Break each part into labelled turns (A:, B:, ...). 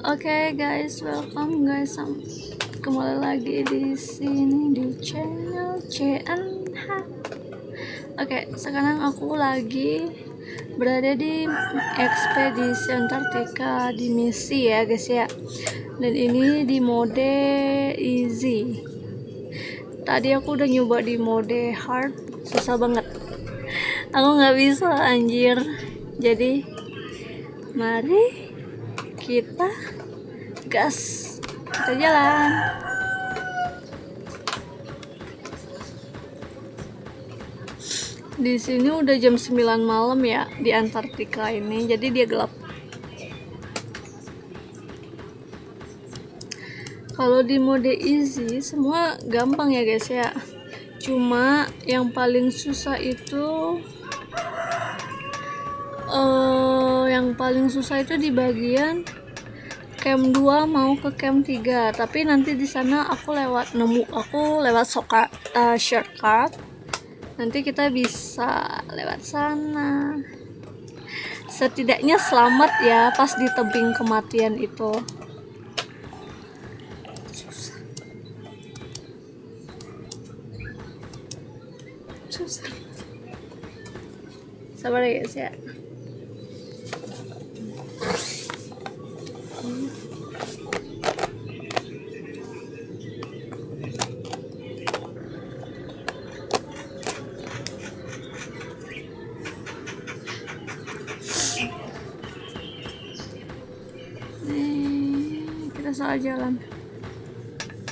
A: Oke guys, welcome guys. Kembali lagi di sini di channel CNH. Oke, sekarang aku lagi berada di ekspedisi Antartika di misi ya guys ya. Dan ini di mode easy. Tadi aku udah nyoba di mode hard, susah banget. Aku nggak bisa anjir. Jadi mari kita gas, kita jalan. Di sini udah jam 9 malam ya di Antartika ini, jadi dia gelap. Kalau di mode easy semua gampang ya guys ya. Cuma yang paling susah itu di bagian camp 2 mau ke camp 3, tapi nanti di sana aku lewat shortcut. Nanti kita bisa lewat sana. Setidaknya selamat ya pas di tebing kematian itu. Susah. Sabar ya guys ya.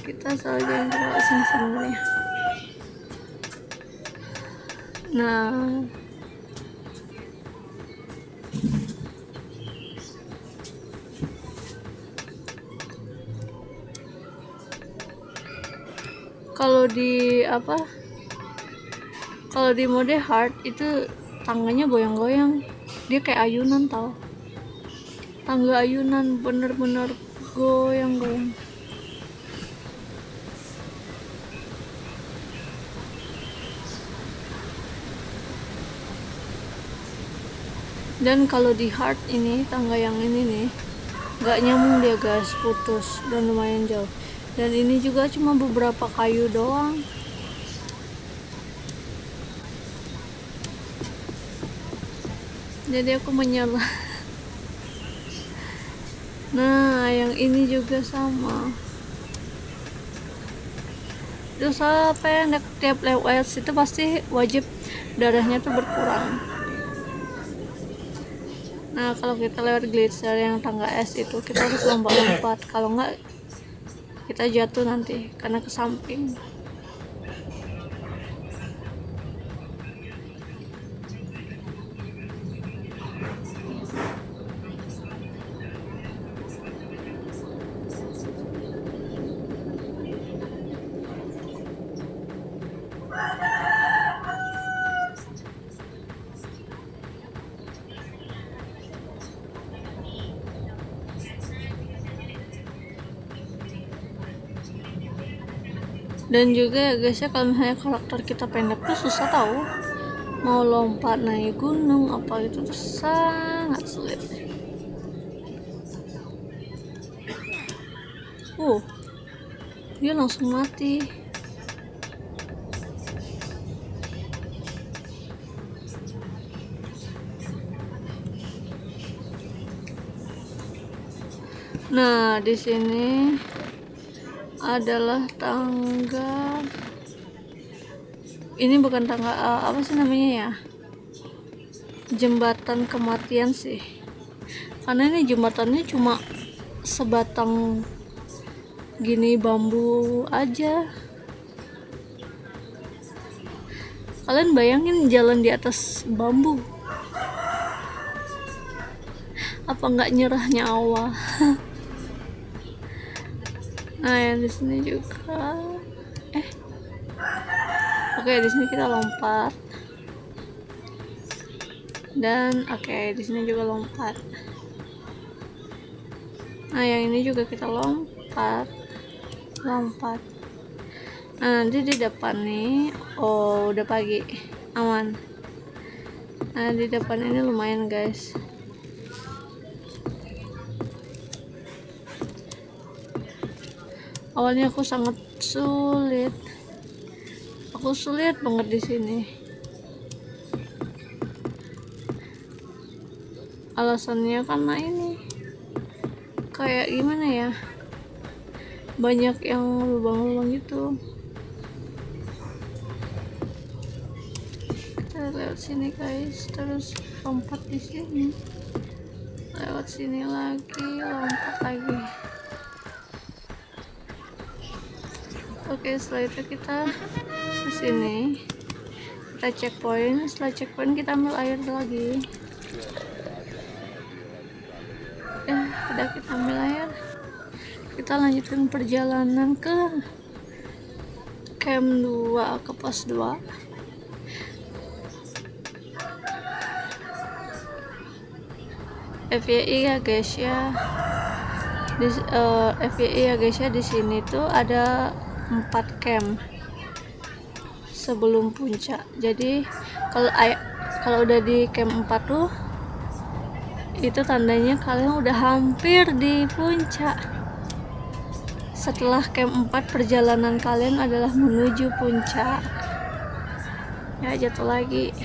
A: Kita salah jalan ke sini sebenarnya. Nah, kalau di mode hard itu tangganya goyang-goyang, dia kayak ayunan tau, tangga ayunan, bener-bener goyang-goyang. Dan kalau di hard ini, tangga yang ini nih gak nyambung dia guys, putus dan lumayan jauh. Dan ini juga cuma beberapa kayu doang. Jadi aku menyerah. Nah, yang ini juga sama. Dosa pendek tiap lewat situ pasti wajib darahnya tuh berkurang. Nah, kalau kita lewat gletser yang tangga es itu kita harus lompat-lompat. Kalau enggak kita jatuh nanti karena ke samping. Dan juga ya guys ya, kalau misalnya karakter kita pendek tuh susah tahu, mau lompat naik gunung apa itu tuh sangat sulit. Dia langsung mati. Nah, di sini adalah tangga. Ini bukan tangga, apa sih namanya ya? Jembatan kematian sih. Karena ini jembatannya cuma sebatang gini bambu aja. Kalian bayangin jalan di atas bambu. Apa nggak nyerah nyawa? Nah, yang di sini juga. Oke, di sini kita lompat. Dan di sini juga lompat. Nah, yang ini juga kita lompat. Nah, nanti di depan nih, udah pagi, aman. Nah, di depan ini lumayan guys. Awalnya aku sangat sulit. Aku sulit banget di sini. Alasannya karena ini kayak gimana ya? Banyak yang lubang-lubang gitu. Kita lewat sini guys, terus lompat di sini. Lewat sini lagi, lompat lagi. Oke, setelah itu kita ke sini. Kita checkpoint, setelah checkpoint kita ambil air lagi. Udah kita ambil air. Kita lanjutkan perjalanan ke camp 2, ke pos 2. FYI ya guys ya. FYI ya guys ya, di sini tuh ada 4 camp sebelum puncak. Jadi kalau udah di camp 4 tuh itu tandanya kalian udah hampir di puncak. Setelah camp 4 perjalanan kalian adalah menuju puncak. Ya, jatuh lagi.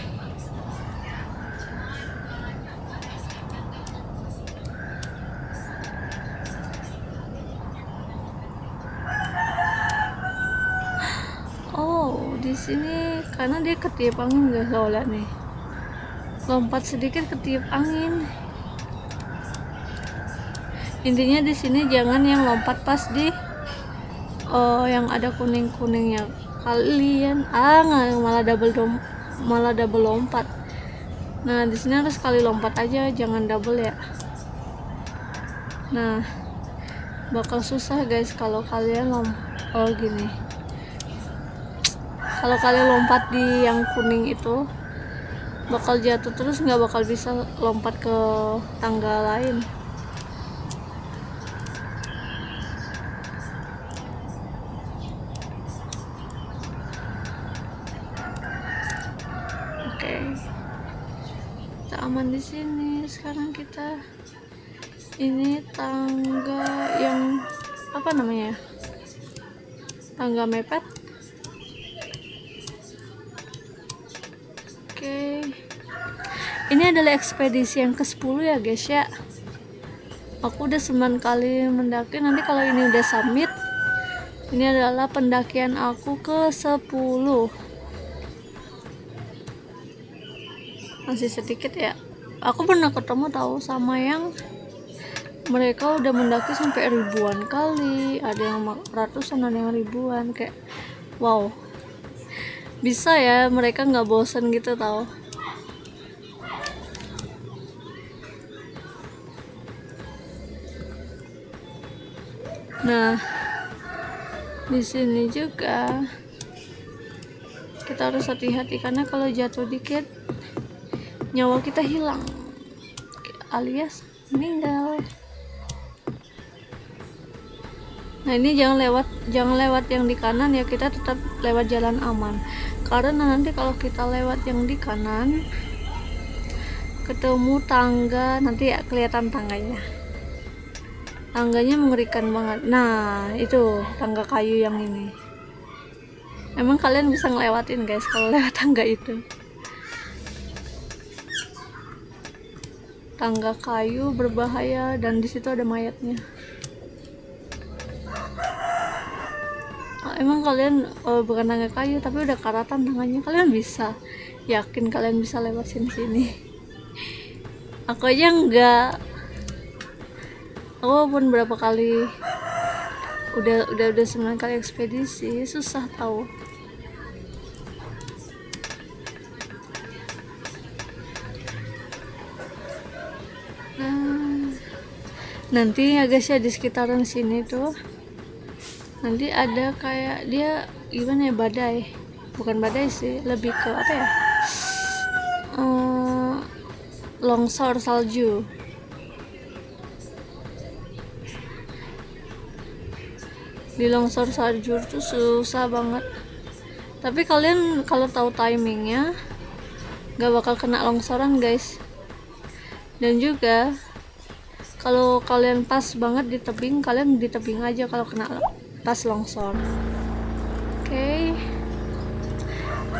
A: Oh, di sini karena dia ketiup angin guys, soalnya nih. Lompat sedikit ketiup angin. Intinya di sini jangan yang lompat pas di yang ada kuning-kuningnya. Kalian malah double lompat. Nah, di sini harus sekali lompat aja, jangan double ya. Nah, bakal susah guys kalau kalian gini. Kalau kalian lompat di yang kuning itu bakal jatuh terus, nggak bakal bisa lompat ke tangga lain. Oke, kita aman di sini. Sekarang kita ini tangga yang apa namanya? Tangga mepet. Oke. Ini adalah ekspedisi yang ke-10 ya guys ya. Aku udah 9 kali mendaki. Nanti kalau ini udah summit, ini adalah pendakian aku ke-10. Masih sedikit ya. Aku pernah ketemu tahu sama yang mereka udah mendaki sampai ribuan kali, ada yang ratusan, ada yang ribuan. Kayak wow, bisa ya mereka nggak bosan gitu tahu. Nah, di sini juga kita harus hati-hati karena kalau jatuh dikit nyawa kita hilang alias meninggal. Nah, ini jangan lewat yang di kanan ya, kita tetap lewat jalan aman. Karena nanti kalau kita lewat yang di kanan ketemu tangga, nanti ya kelihatan tangganya. Tangganya mengerikan banget. Nah, itu tangga kayu yang ini. Emang kalian bisa ngelewatin guys kalau lewat tangga itu. Tangga kayu berbahaya dan di situ ada mayatnya. Emang kalian bukan tangga kayu tapi udah karatan tangannya, kalian bisa, yakin kalian bisa lewat sini. Aku aja enggak. Aku pun berapa kali udah 9 kali ekspedisi, susah tahu. Nanti ya guys ya, di sekitaran sini tuh nanti ada kayak dia gimana ya, badai, bukan badai sih, lebih ke apa ya, longsor salju. Di longsor salju tuh susah banget, tapi kalian kalau tahu timingnya gak bakal kena longsoran guys. Dan juga kalau kalian pas banget di tebing, kalian di tebing aja kalau kena pas longsor. Oke,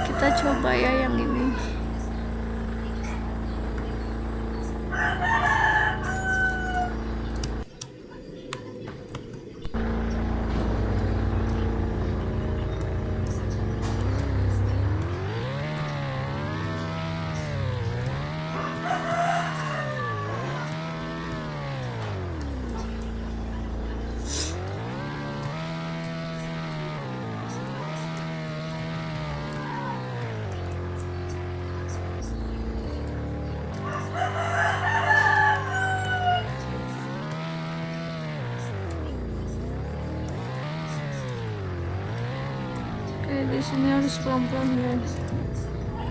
A: kita coba ya yang ini. Di sini harus pelan-pelan guys.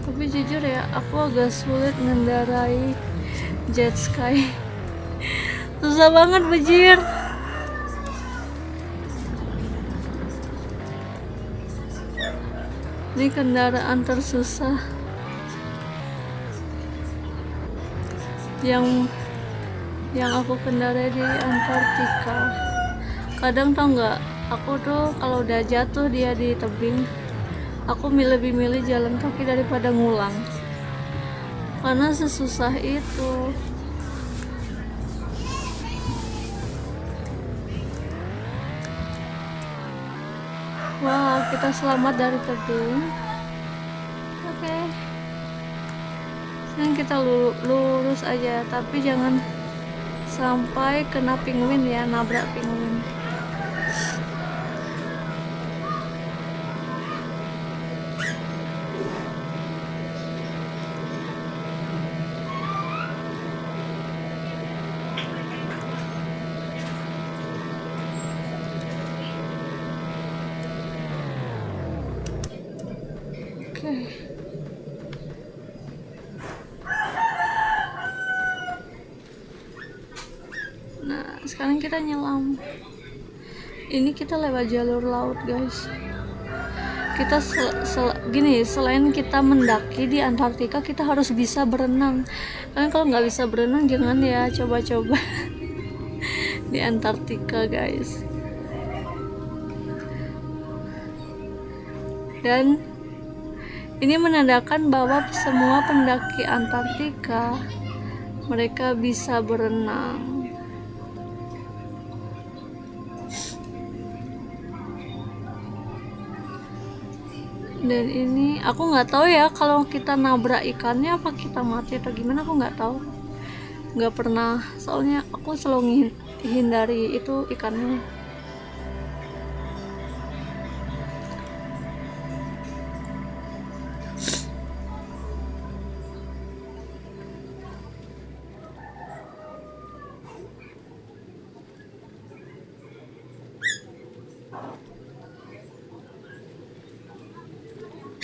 A: Tapi jujur ya, aku agak sulit mengendarai jet ski. Susah banget bejir. Ini kendaraan tersusah yang aku kendarai di Antartika. Kadang tau nggak, aku tuh kalau udah jatuh dia di tebing, aku lebih milih jalan kaki daripada ngulang, karena sesusah itu. Wah, kita selamat dari tebing. Oke. Sekarang kita lurus aja, tapi jangan sampai kena penguin ya, nabrak penguin. Nah, sekarang kita nyelam. Ini kita lewat jalur laut, guys. Kita gini, selain kita mendaki di Antartika, kita harus bisa berenang. Karena kalau nggak bisa berenang, jangan ya coba-coba di Antartika, guys. Dan ini menandakan bahwa semua pendaki Antartika mereka bisa berenang. Dan ini aku nggak tahu ya kalau kita nabrak ikannya apa kita mati atau gimana, aku nggak tahu, nggak pernah, soalnya aku selalu hindari itu ikannya.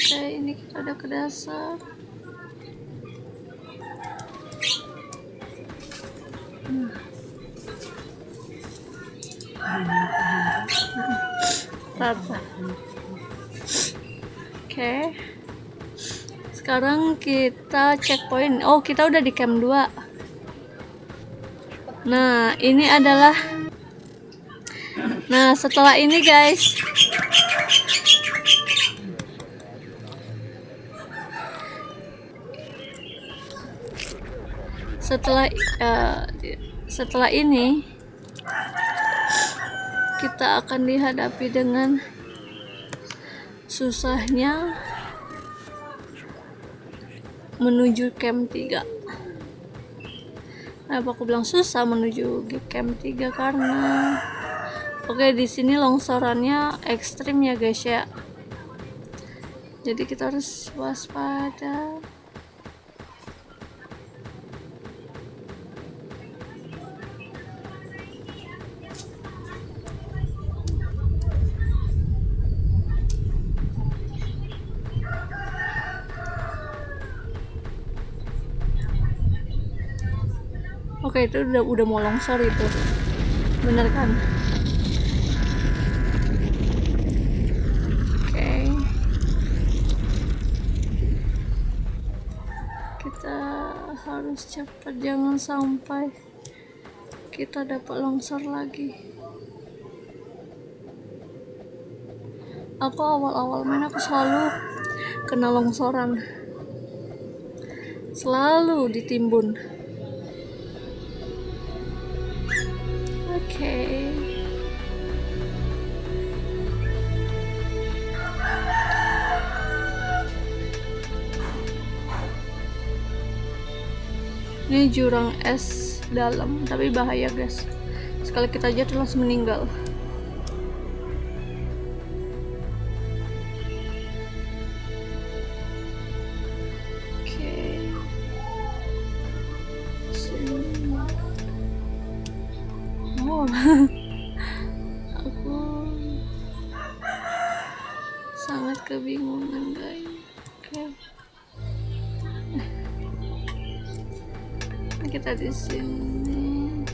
A: Oke, ini kita udah ke dasar. Rata. Oke. Sekarang kita checkpoint. Oh, kita udah di camp 2. Nah, ini adalah setelah ini, guys. Setelah ini kita akan dihadapi dengan susahnya menuju camp 3. Kenapa aku bilang susah menuju camp 3? Karena di sini longsorannya ekstrim ya, guys ya. Jadi kita harus waspada. Itu udah mau longsor itu, bener kan? Kita harus cepat, jangan sampai kita dapat longsor lagi. Aku awal-awal main aku selalu kena longsoran, selalu ditimbun. Oke. Ini jurang es dalam, tapi bahaya guys. Sekali kita jatuh langsung meninggal. Oke. Oh. Aku sangat kebingungan guys. Oke. Kita di sini.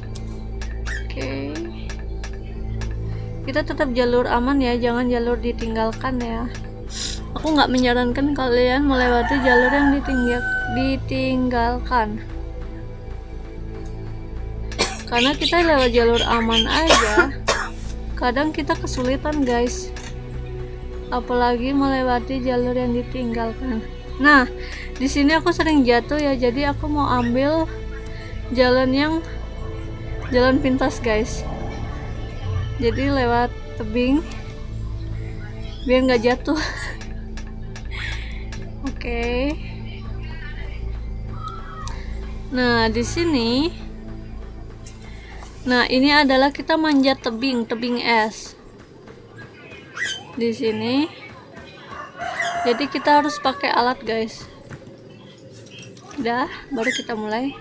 A: Oke. Kita tetap jalur aman ya, jangan jalur ditinggalkan ya. Aku nggak menyarankan kalian melewati jalur yang ditinggalkan. Karena kita lewat jalur aman aja, kadang kita kesulitan guys. Apalagi melewati jalur yang ditinggalkan. Nah, di sini aku sering jatuh ya, jadi aku mau ambil jalan pintas guys. Jadi lewat tebing biar nggak jatuh. Oke. Nah, di sini. Nah, ini adalah kita manjat tebing es. Di sini. Jadi kita harus pakai alat, guys. Udah, baru kita mulai.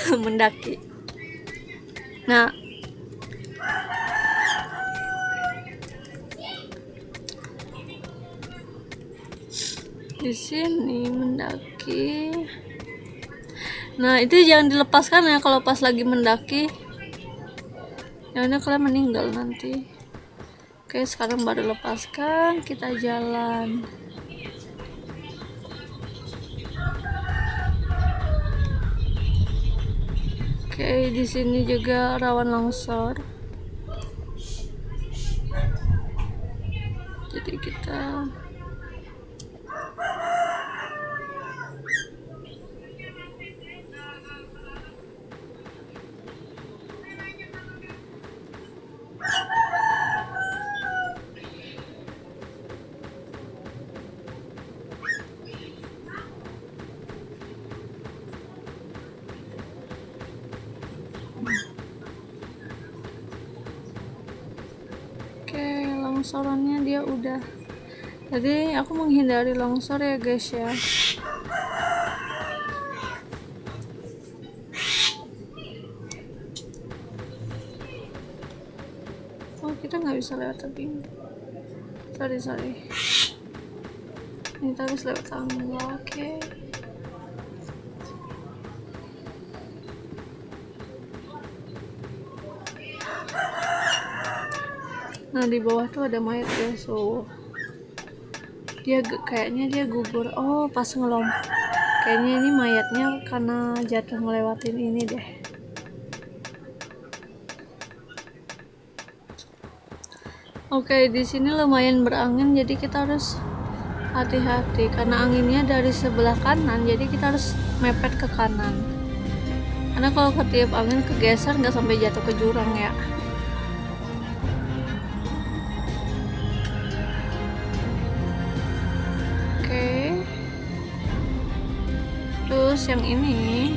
A: Mendaki. Nah, di sini mendaki. Nah, itu jangan dilepaskan ya kalau pas lagi mendaki. Jangan kalian meninggal nanti. Oke, sekarang baru lepaskan, kita jalan. Oke, di sini juga rawan longsor. Jadi kita longsorannya dia udah. Jadi aku menghindari longsor ya guys ya. Oh, kita nggak bisa lewat tebing. Sorry. Ini kita harus lewat tangga. Oke. Nah, di bawah tuh ada mayat guys. So kayaknya dia gugur. Oh, pas kayaknya ini mayatnya karena jatuh ngelewatin ini deh. Oke, di sini lumayan berangin, jadi kita harus hati-hati karena anginnya dari sebelah kanan, jadi kita harus mepet ke kanan. Karena kalau ketiup angin kegeser nggak sampai jatuh ke jurang ya. Terus yang ini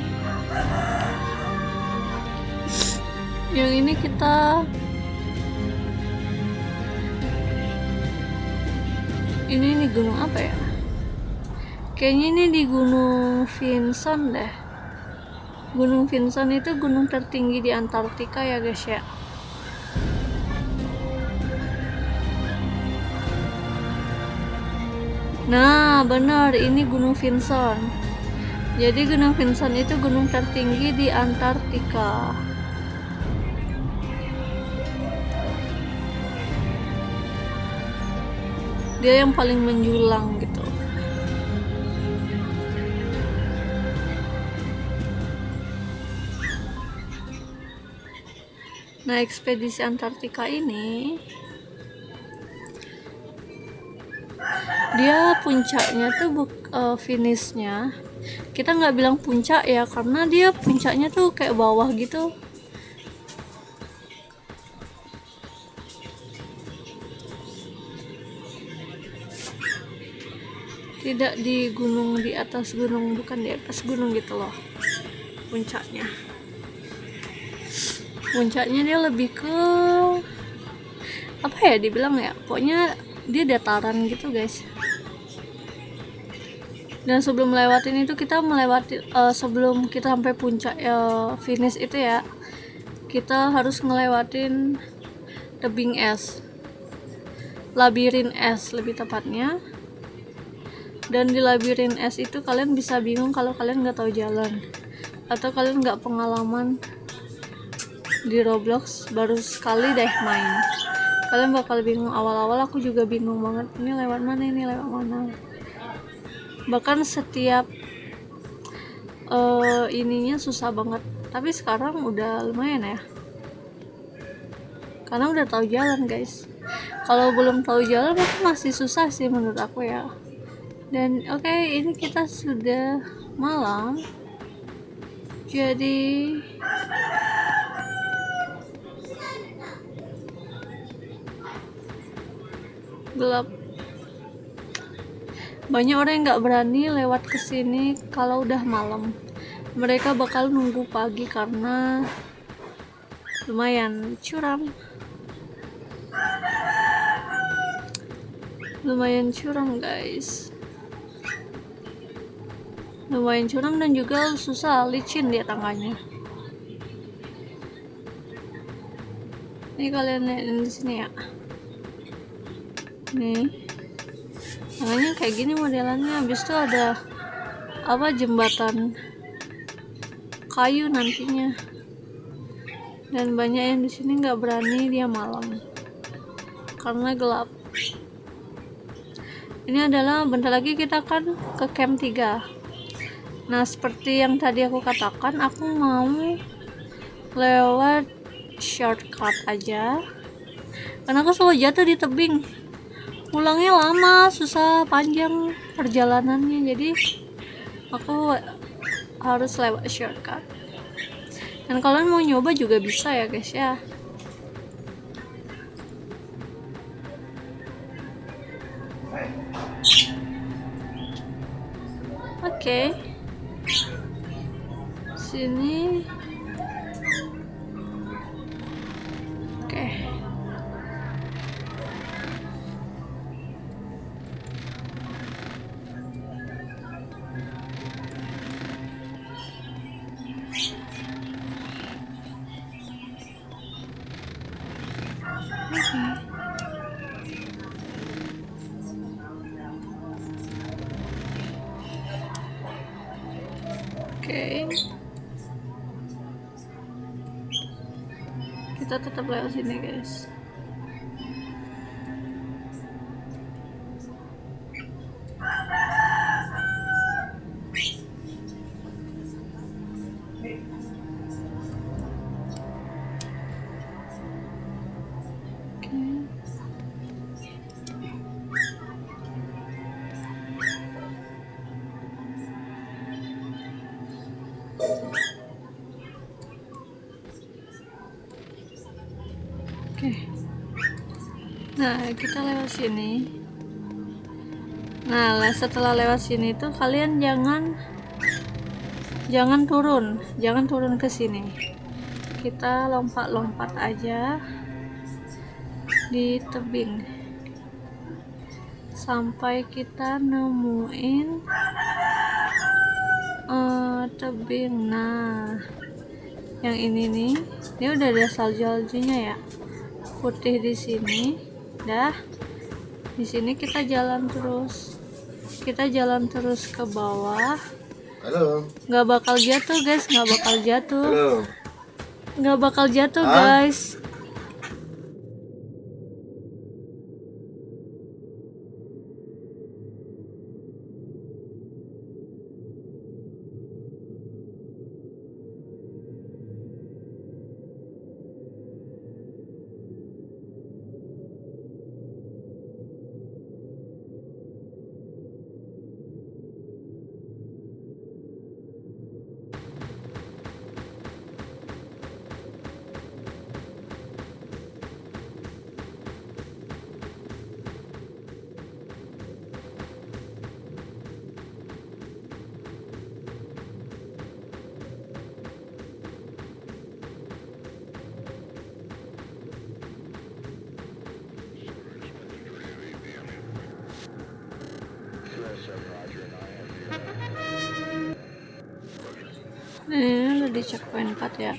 A: kita ini gunung apa ya? Kayaknya ini di Gunung Vinson deh. Gunung Vinson itu gunung tertinggi di Antartika ya guys ya. Nah, benar, ini Gunung Vinson. Jadi Gunung Vinson itu gunung tertinggi di Antartika. Dia yang paling menjulang gitu. Nah, ekspedisi Antartika ini dia puncaknya tuh finishnya kita nggak bilang puncak ya, karena dia puncaknya tuh kayak bawah gitu. Tidak di gunung, di atas gunung, bukan di atas gunung gitu loh puncaknya. Puncaknya dia lebih ke apa ya dibilang ya, pokoknya dia dataran gitu guys. Dan sebelum melewatin itu kita melewati sebelum kita sampai puncak finish itu ya, kita harus ngelewatin tebing es, labirin es lebih tepatnya. Dan di labirin es itu kalian bisa bingung kalau kalian nggak tahu jalan atau kalian nggak pengalaman di Roblox, baru sekali deh main. Kalian bakal bingung. Awal-awal aku juga bingung banget, ini lewat mana, ini lewat mana. Bahkan setiap ininya susah banget. Tapi sekarang udah lumayan ya, karena udah tahu jalan guys. Kalau belum tahu jalan masih susah sih menurut aku ya. Dan oke, ini kita sudah malam, jadi gelap. Banyak orang yang nggak berani lewat kesini kalau udah malam. Mereka bakal nunggu pagi karena lumayan curam. Lumayan curam guys. Lumayan curam dan juga susah, licin dia tangganya. Ini kalian lihat di sini ya. Nih, tangganya kayak gini modelannya. Habis itu ada apa, jembatan kayu nantinya. Dan banyak yang di sini nggak berani dia malam karena gelap. Ini adalah bentar lagi kita akan ke camp 3. Nah, seperti yang tadi aku katakan, aku mau lewat shortcut aja karena aku selalu jatuh di tebing. Pulangnya lama, susah, panjang perjalanannya, jadi aku harus lewat shortcut. Dan kalian mau nyoba juga bisa ya guys ya. Oke. Sini. Oke. Oke. Kita tetap lewat sini guys. Oke. Nah, kita lewat sini. Nah, setelah lewat sini tuh kalian jangan turun ke sini. Kita lompat-lompat aja di tebing sampai kita nemuin tebing. Nah, yang ini nih, dia udah ada salju-saljunya ya, putih di sini. Dah, di sini kita jalan terus ke bawah.
B: Halo.
A: Nggak bakal jatuh guys, nggak bakal jatuh.
B: Halo.
A: Nggak bakal jatuh guys. Ini udah di checkpoint 4 ya.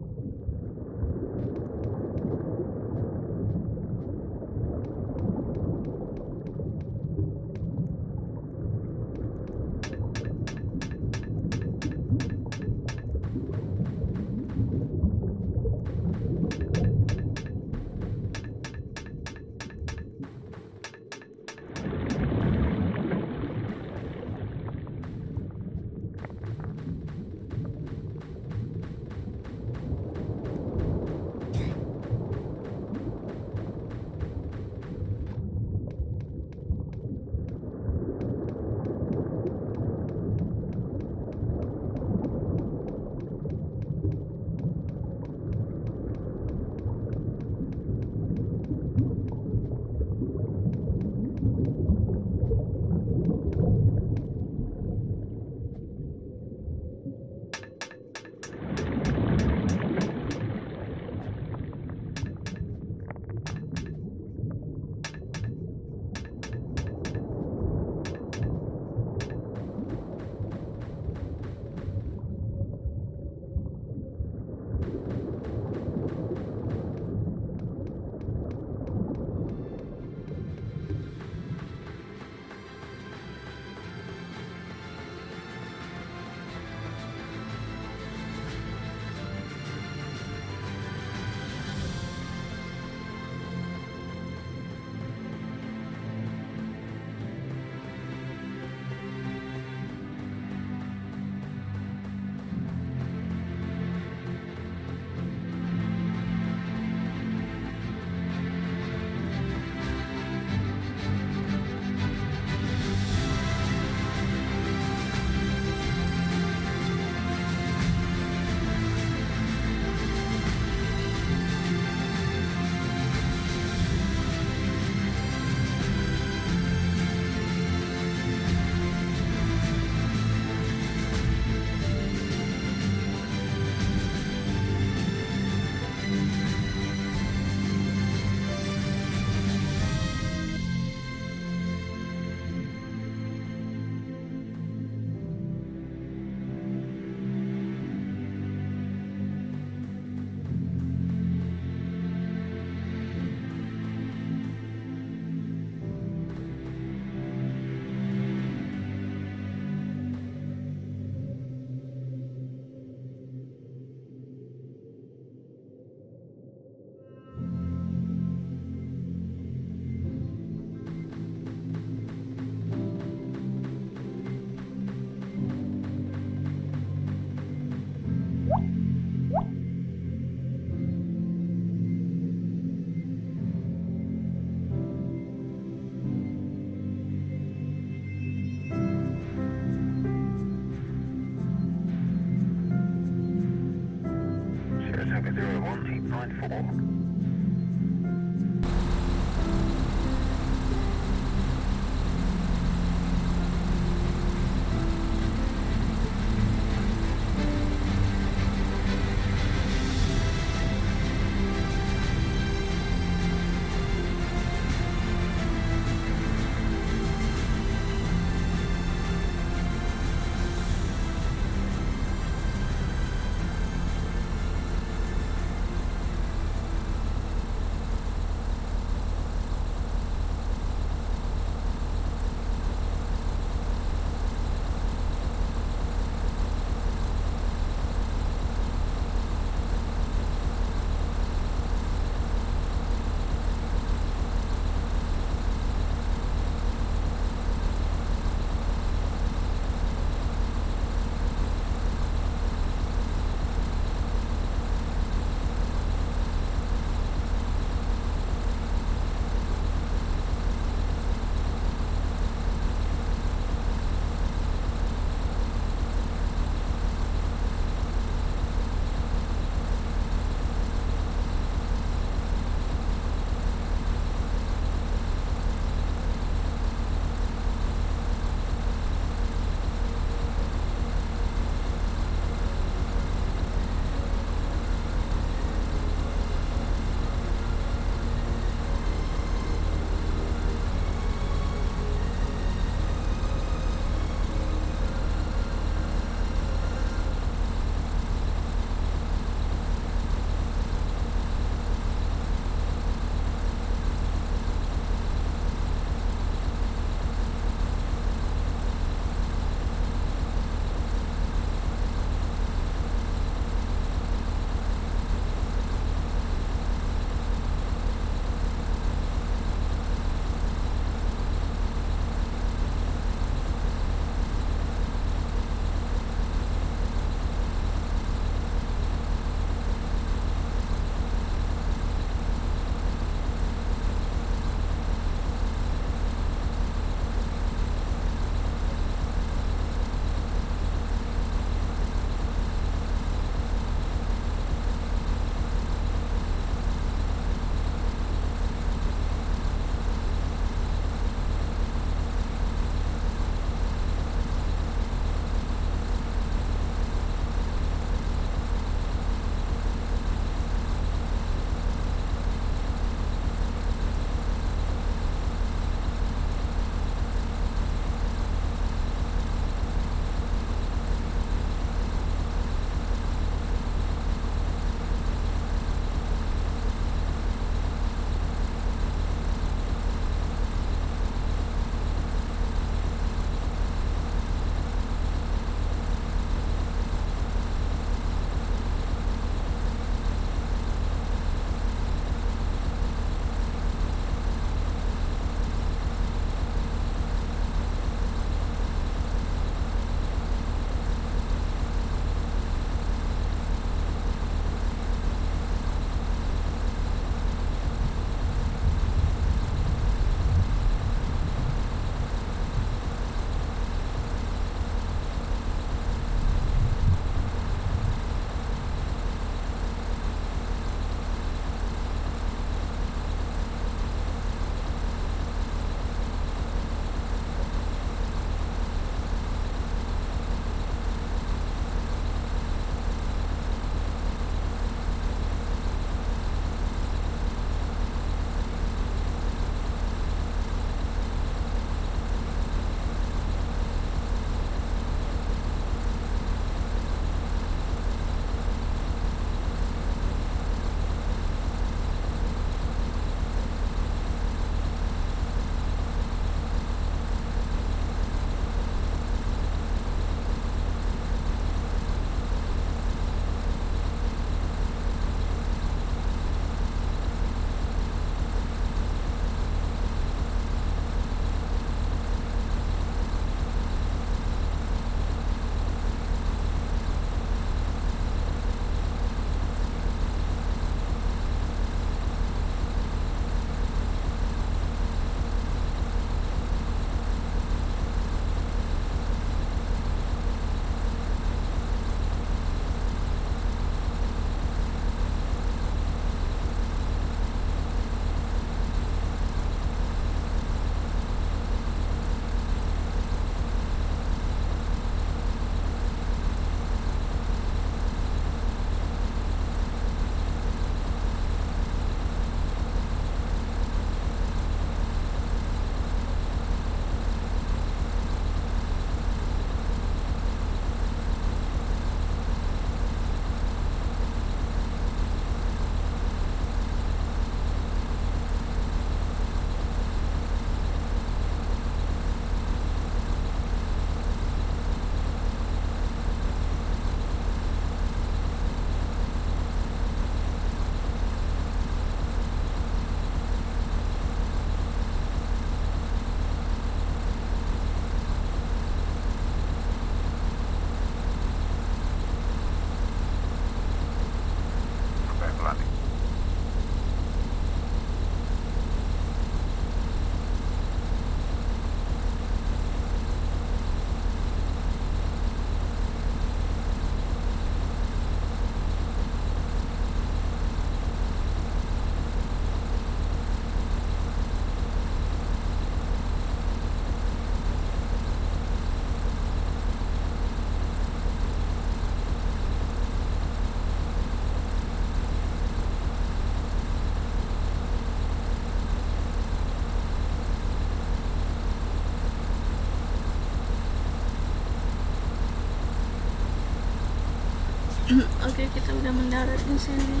A: Oke, kita udah mendarat di sini.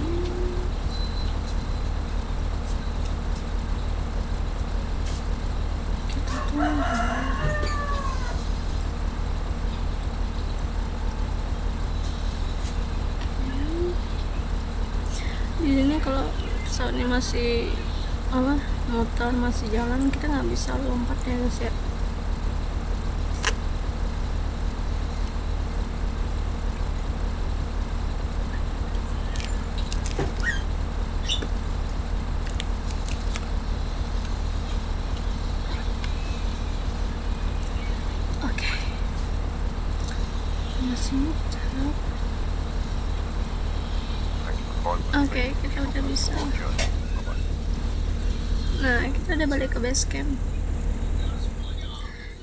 A: Kita tunggu. Di sini kalau pesawatnya masih motor masih jalan, kita nggak bisa lompat ya guys ya. Oke, masih muter. Oke, kita udah bisa. Nah, kita udah balik ke base camp.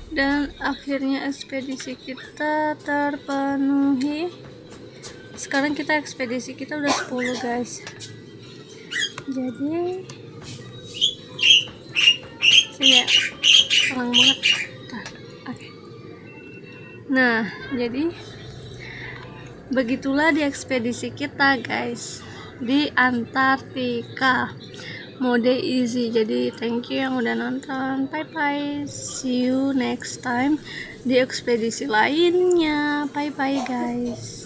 A: Dan akhirnya ekspedisi kita terpenuhi. Sekarang ekspedisi kita udah 10 guys. Jadi saya terang banget. Oke. Nah, jadi begitulah di ekspedisi kita guys di Antartika mode easy. Jadi thank you yang udah nonton, bye bye, see you next time di ekspedisi lainnya, bye bye guys.